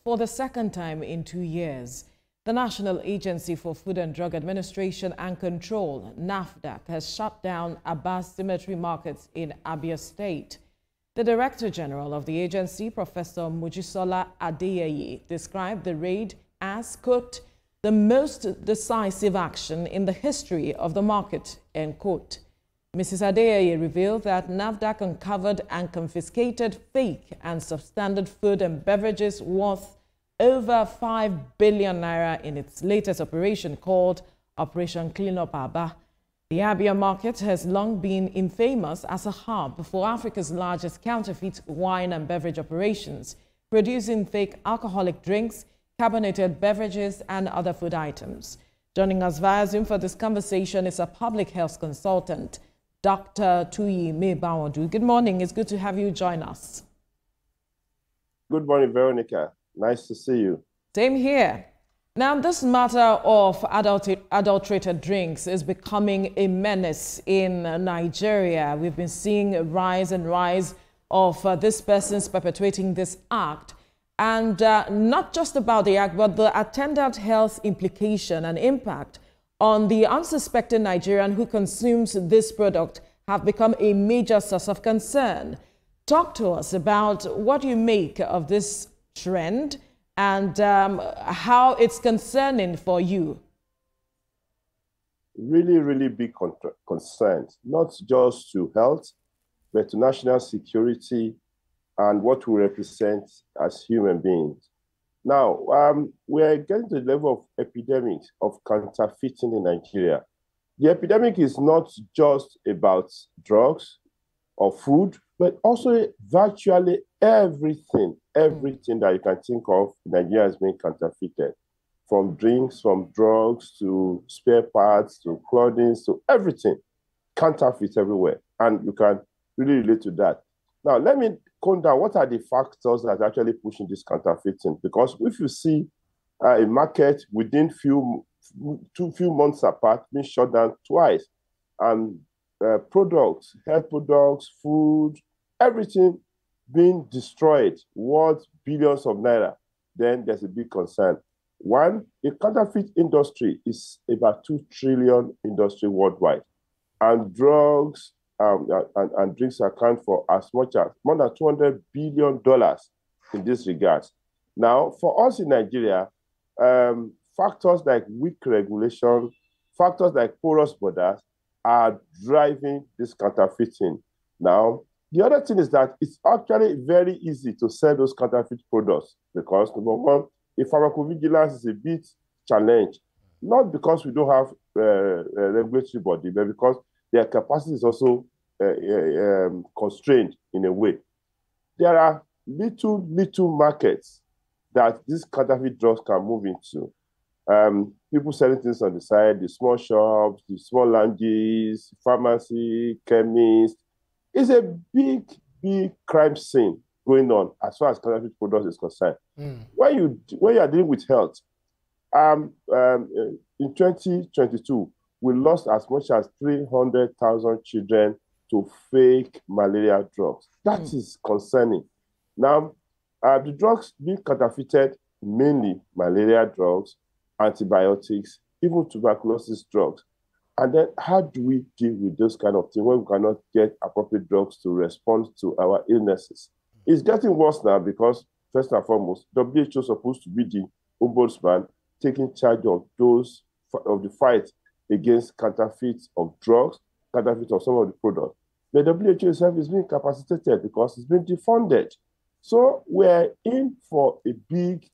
For the second time in 2 years, the National Agency for Food and Drug Administration and Control, NAFDAC, has shut down Abia State markets in Abia State. The Director General of the agency, Prof Mojisola Adeyeye, described the raid as, quote, the most decisive action in the history of the market, end quote. Mrs. Adeyeye revealed that NAFDAC uncovered and confiscated fake and substandard food and beverages worth over 5 billion naira in its latest operation called Operation Clean Up Abia. The Abia market has long been infamous as a hub for Africa's largest counterfeit wine and beverage operations, producing fake alcoholic drinks, carbonated beverages, and other food items. Joining us via Zoom for this conversation is a public health consultant, Dr. Tuyi Mebawodu. Good morning. It's good to have you join us. Good morning, Veronica. Nice to see you. Same here. Now, this matter of adulterated drinks is becoming a menace in Nigeria. We've been seeing a rise of these persons perpetuating this act. And not just about the act, but the attendant health implication and impact on the unsuspecting Nigerian who consumes this product have become a major source of concern. Talk to us about what you make of this trend and how it's concerning for you. Really, really big concern, not just to health, but to national security and what we represent as human beings. Now, we're getting to the level of epidemic of counterfeiting in Nigeria. The epidemic is not just about drugs or food, but also virtually everything that you can think of in Nigeria has been counterfeited. From drinks, from drugs, to spare parts, to clothing, to everything. Counterfeit everywhere. And you can really relate to that. Now, let me come down. What are the factors that are actually pushing this counterfeiting? Because if you see a market within few months apart being shut down twice, and products, health products, food, everything being destroyed, worth billions of naira, then there's a big concern. One, the counterfeit industry is about 2 trillion industry worldwide, and drugs and drinks account for as much as more than $200 billion in this regard. Now, for us in Nigeria, factors like weak regulation, factors like porous borders are driving this counterfeiting. Now, the other thing is that it's actually very easy to sell those counterfeit products because, number one, the pharmacovigilance is a bit challenged, not because we don't have a regulatory body, but because their capacity is also constrained in a way. There are little markets that these counterfeit drugs can move into. People selling things on the side, the small shops, the small lounges, pharmacy, chemists. It's a big crime scene going on as far as counterfeit products is concerned. When you are dealing with health, in 2022, we lost as much as 300,000 children to fake malaria drugs. That is concerning. Now, the drugs being counterfeited, mainly malaria drugs, antibiotics, even tuberculosis drugs. And then how do we deal with those kind of things when we cannot get appropriate drugs to respond to our illnesses? It's getting worse now because, first and foremost, WHO is supposed to be the ombudsman taking charge of the fight against counterfeit of drugs, counterfeit of some of the products. The WHO itself is being capacitated because it's been defunded. So we're in for a big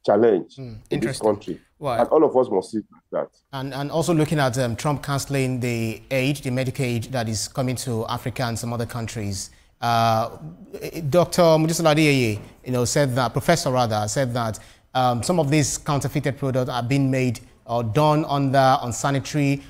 challenge in this country. Well, and all of us must see that. And also looking at Trump cancelling the Medicaid that is coming to Africa and some other countries. Dr. Mojisola Adeyeye, said that, professor rather, said that some of these counterfeited products are being made or done under unsanitary,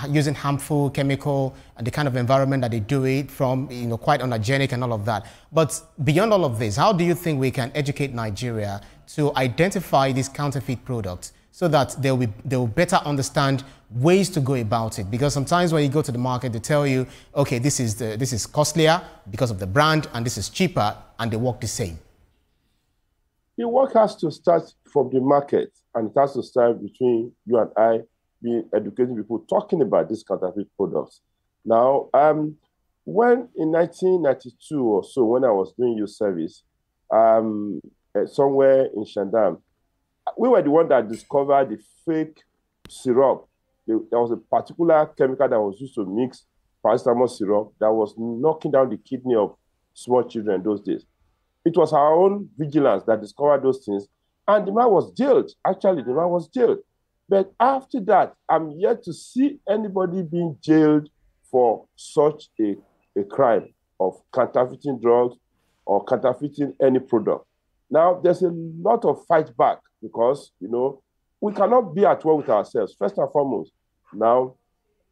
using harmful chemical and the kind of environment that they do it from, quite unhygienic and all of that. But beyond all of this, how do you think we can educate Nigeria to identify these counterfeit products so that they will better understand ways to go about it? Because sometimes when you go to the market, they tell you, okay, this is costlier because of the brand and this is cheaper, and they work the same. the work has to start from the market, and it has to start between you and I, being educating people, talking about these counterfeit products. Now, when in 1992 or so, when I was doing youth service, somewhere in Shandam, we were the one that discovered the fake syrup. There was a particular chemical that was used to mix paracetamol syrup that was knocking down the kidney of small children those days. It was our own vigilance that discovered those things, and the man was jailed. Actually, the man was jailed. But after that, I'm yet to see anybody being jailed for such a crime of counterfeiting drugs or counterfeiting any product. Now, there's a lot of fight back because, you know, we cannot be at war with ourselves, first and foremost. Now,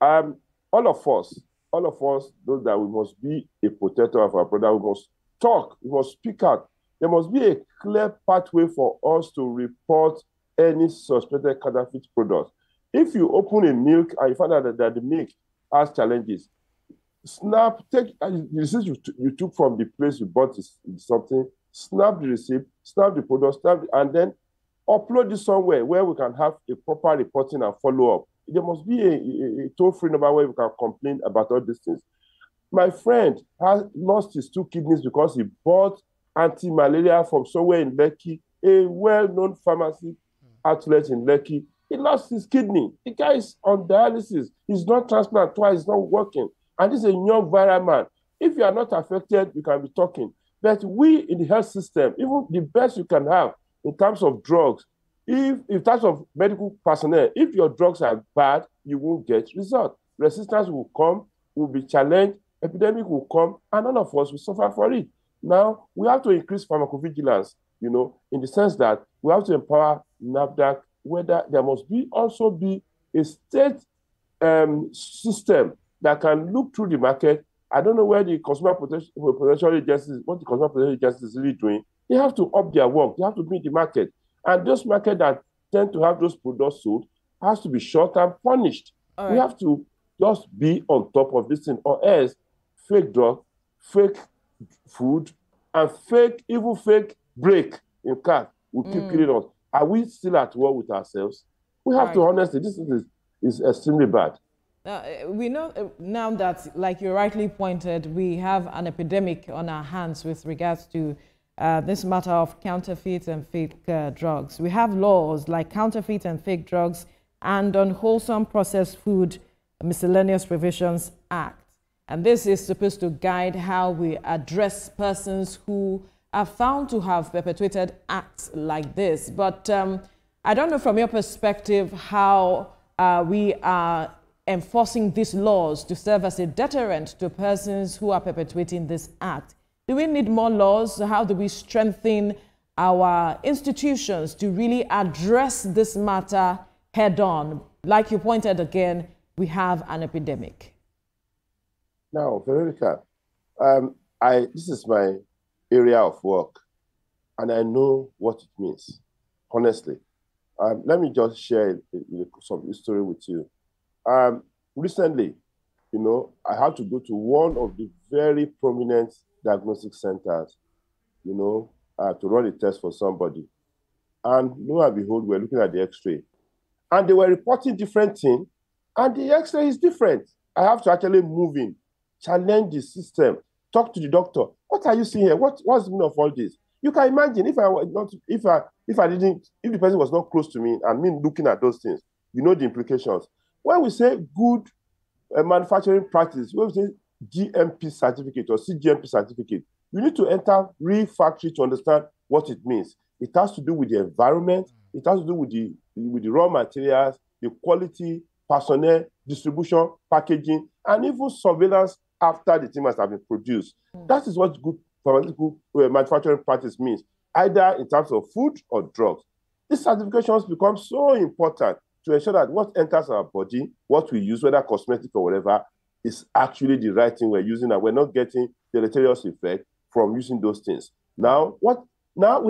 all of us, know that we must be a protector of our brother. We must talk, we must speak out. There must be a clear pathway for us to report any suspected counterfeit product. If you open a milk and you find out that the milk has challenges, take the receipt you took from the place you bought something, snap the receipt, snap the product, and then upload it somewhere where we can have a proper reporting and follow-up. There must be a toll-free number where we can complain about all these things. My friend has lost his 2 kidneys because he bought anti-malaria from somewhere in Lekki, a well-known pharmacy outlet in Lekki. He lost his kidney. The guy is on dialysis. He's not transplanted twice, he's not working. And this is a young viral man. If you are not affected, you can be talking. But we in the health system, even the best you can have in terms of drugs, in terms of medical personnel, if your drugs are bad, you won't get results. Resistance will come, will be challenged, epidemic will come, and none of us will suffer for it. Now, we have to increase pharmacovigilance, you know, in the sense that we have to empower NAFDAC, whether there must also be a state system that can look through the market. I don't know where the Consumer Protection Agency, what the Consumer Protection Agency is really doing. They have to up their work. They have to be in the market. And those markets that tend to have those products sold has to be shot and punished. Right. We have to just be on top of this thing, or else fake drug, fake food, and even fake brake in cars will keep killing us. Are we still at war with ourselves? We have to honestly, this is extremely bad. We know now that, like you rightly pointed, we have an epidemic on our hands with regards to this matter of counterfeit and fake drugs. We have laws like Counterfeit and Fake Drugs and Unwholesome Processed Food Miscellaneous Provisions Act. And this is supposed to guide how we address persons who are found to have perpetrated acts like this. But I don't know from your perspective how we are enforcing these laws to serve as a deterrent to persons who are perpetrating this act. Do we need more laws? How do we strengthen our institutions to really address this matter head on? Like you pointed again, we have an epidemic. Now, Veronica, this is my area of work, and I know what it means, honestly. Let me just share some history with you. Recently, you know, I had to go to one of the very prominent diagnostic centers, you know, to run a test for somebody. And lo and behold, we're looking at the X-ray. And they were reporting different things, and the X-ray is different. I have to actually move in, challenge the system, talk to the doctor. What are you seeing here? What's the meaning of all this? You can imagine if the person was not close to me and me looking at those things, you know the implications. When we say good manufacturing practice, when we say GMP certificate or CGMP certificate, you need to enter real factory to understand what it means. It has to do with the environment, it has to do with the raw materials, the quality, personnel, distribution, packaging, and even surveillance after the thing must have been produced. That is what good pharmaceutical manufacturing practice means, either in terms of food or drugs. These certifications become so important to ensure that what enters our body, what we use, whether cosmetic or whatever, is actually the right thing we're using, and we're not getting deleterious effect from using those things. Now we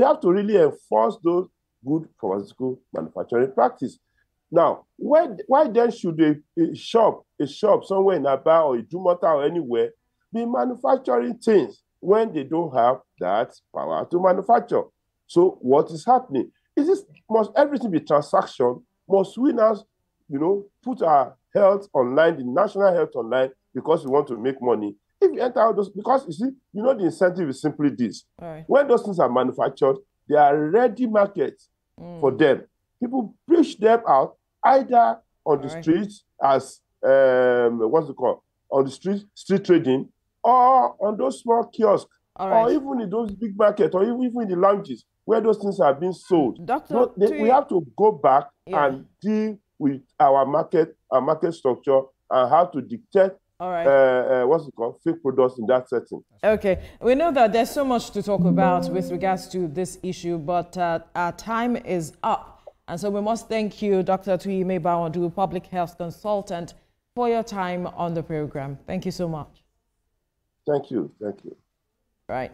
have to really enforce those good pharmaceutical manufacturing practice. Now, why then should a shop somewhere in Abia or Idumota or anywhere be manufacturing things when they don't have that power to manufacture? So what is happening? Must everything be transaction? Must we now, put our health online, the national health online, because we want to make money? If you enter all those, because you see, the incentive is simply this. Right. When those things are manufactured, they are ready markets for them. People push them out either on the streets as what's it called? On the street trading, or on those small kiosks, or even in those big markets, or even in the lounges where those things are being sold. Doctor, we have to go back and deal with our market structure and how to dictate fake products in that setting. Okay, we know that there's so much to talk about with regards to this issue, but our time is up. And so we must thank you, Dr. Tuyime Bawandu, public health consultant, for your time on the program. Thank you so much. Thank you. Thank you. Right.